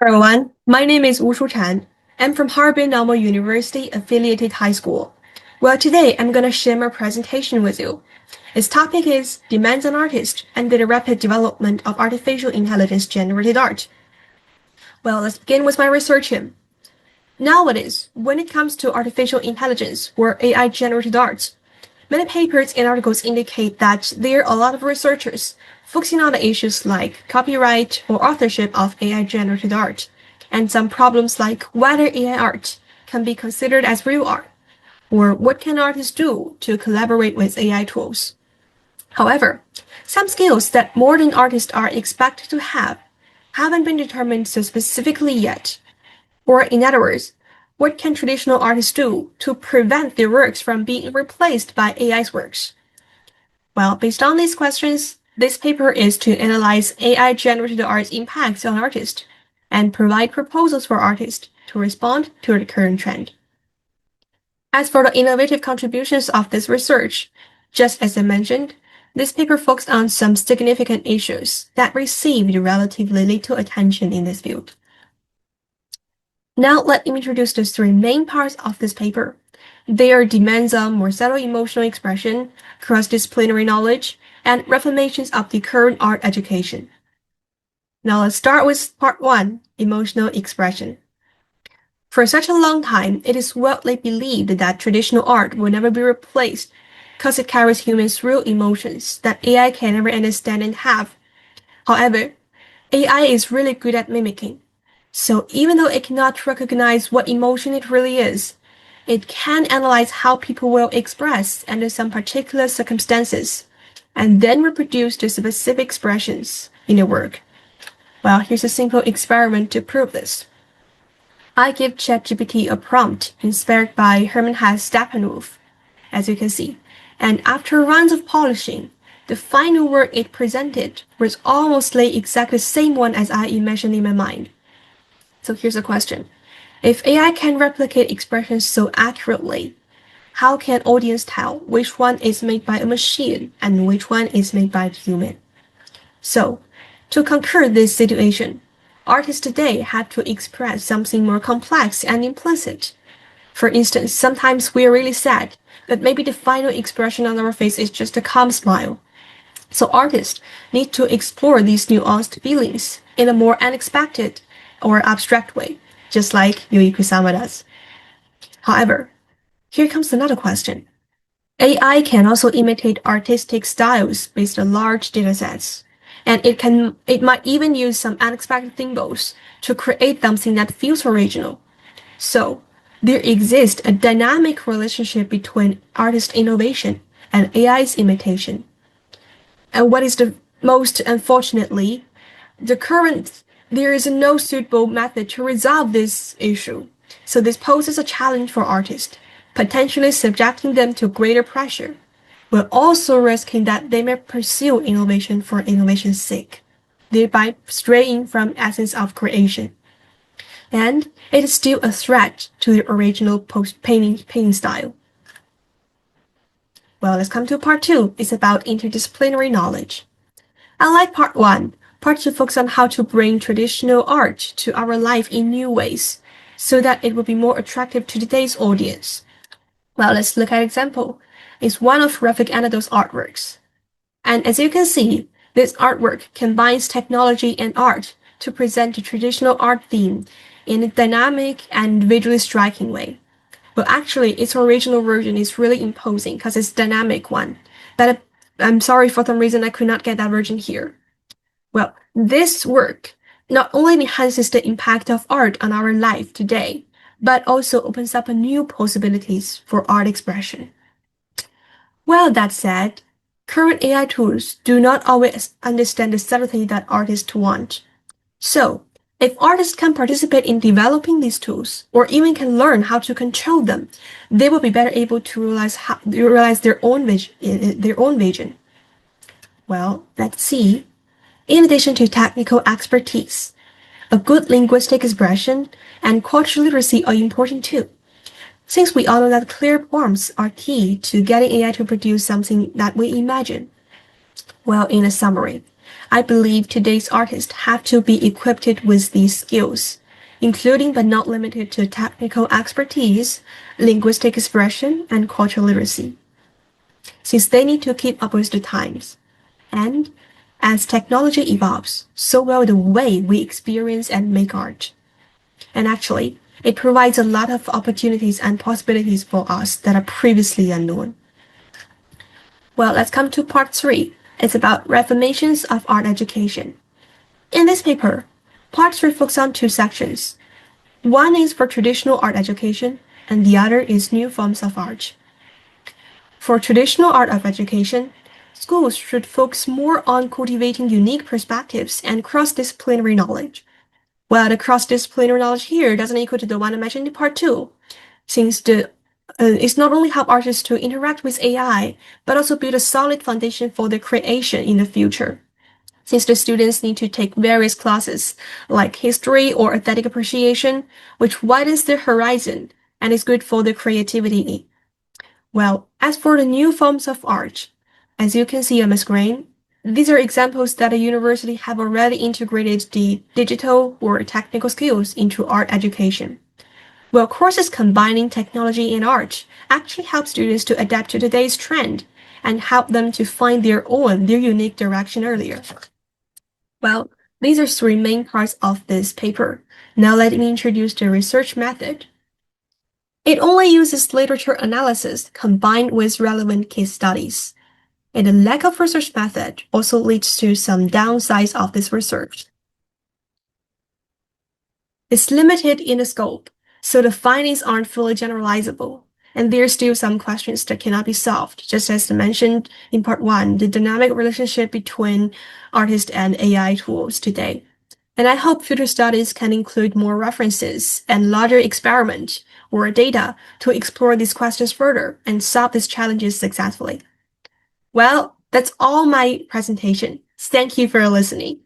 Everyone, my name is Shuchan. I'm from Harbin Normal University affiliated high school. Well, today I'm going to share my presentation with you. Its topic is Demands on Artists and the Rapid Development of Artificial Intelligence Generated Art. Well, let's begin with my research here. Nowadays, when it comes to artificial intelligence or AI generated art, many papers and articles indicate that there are a lot of researchers focusing on the issues like copyright or authorship of AI generated art, and some problems like whether AI art can be considered as real art, or what can artists do to collaborate with AI tools. However, some skills that modern artists are expected to have haven't been determined so specifically yet. Or in other words, what can traditional artists do to prevent their works from being replaced by AI's works? Well, based on these questions, this paper is to analyze AI-generated art's impacts on artists and provide proposals for artists to respond to the current trend. As for the innovative contributions of this research, just as I mentioned, this paper focused on some significant issues that received relatively little attention in this field. Now let me introduce the three main parts of this paper. They are demands on more subtle emotional expression, cross-disciplinary knowledge, and reformations of the current art education. Now let's start with part 1, emotional expression. For such a long time, it is widely believed that traditional art will never be replaced because it carries humans' real emotions that AI can never understand and have. However, AI is really good at mimicking. So even though it cannot recognize what emotion it really is, it can analyze how people will express under some particular circumstances, and then reproduce the specific expressions in the work. Well, here's a simple experiment to prove this. I give ChatGPT a prompt inspired by Humanities, as you can see, and after rounds of polishing, the final work it presented was almost exactly the same one as I imagined in my mind. So here's a question. If AI can replicate expressions so accurately, how can audience tell which one is made by a machine and which one is made by a human? So, to conquer this situation, artists today have to express something more complex and implicit. For instance, sometimes we are really sad, but maybe the final expression on our face is just a calm smile. So artists need to explore these nuanced feelings in a more unexpected or abstract way, just like Yui Kusama does. However, here comes another question. AI can also imitate artistic styles based on large datasets, and it might even use some unexpected symbols to create something that feels original. So, there exists a dynamic relationship between artist innovation and AI's imitation. And what is the most unfortunately, there is no suitable method to resolve this issue. So this poses a challenge for artists, potentially subjecting them to greater pressure, while also risking that they may pursue innovation for innovation's sake, thereby straying from the essence of creation. And it is still a threat to the original painting style. Well, let's come to part 2. It's about interdisciplinary knowledge. Unlike part 1, part 2 focuses on how to bring traditional art to our life in new ways, so that it will be more attractive to today's audience. Well, let's look at an example. It's one of Graphic Anadol's artworks. And as you can see, this artwork combines technology and art to present the traditional art theme in a dynamic and visually striking way. Well, actually, its original version is really imposing because it's a dynamic one. But I'm sorry, for some reason I could not get that version here. Well, this work not only enhances the impact of art on our life today, but also opens up new possibilities for art expression. Well, that said, current AI tools do not always understand the subtlety that artists want. So, if artists can participate in developing these tools, or even can learn how to control them, they will be better able to realize their own vision. Well, let's see. In addition to technical expertise, a good linguistic expression and cultural literacy are important too, since we all know that clear prompts are key to getting AI to produce something that we imagine. Well, in a summary, I believe today's artists have to be equipped with these skills, including but not limited to technical expertise, linguistic expression, and cultural literacy, since they need to keep up with the times. And as technology evolves, so will the way we experience and make art. And actually, it provides a lot of opportunities and possibilities for us that are previously unknown. Well, let's come to part 3. It's about reformations of art education. In this paper, part 3 focuses on 2 sections. One is for traditional art education, and the other is new forms of art. For traditional art of education, schools should focus more on cultivating unique perspectives and cross-disciplinary knowledge. Well, the cross-disciplinary knowledge here doesn't equal to the one I mentioned in part 2, since it's not only help artists to interact with AI, but also build a solid foundation for their creation in the future. Since the students need to take various classes like history or aesthetic appreciation, which widens their horizon and is good for their creativity. Well, as for the new forms of art, as you can see on my screen, these are examples that a university have already integrated the digital or technical skills into art education. Well, courses combining technology and art actually help students to adapt to today's trend and help them to find their unique direction earlier. Well, these are 3 main parts of this paper. Now let me introduce the research method. It only uses literature analysis combined with relevant case studies. And the lack of research method also leads to some downsides of this research. It's limited in the scope, so the findings aren't fully generalizable, and there are still some questions that cannot be solved, just as mentioned in part 1, the dynamic relationship between artists and AI tools today. And I hope future studies can include more references and larger experiment or data to explore these questions further and solve these challenges successfully. Well, that's all my presentation. Thank you for listening.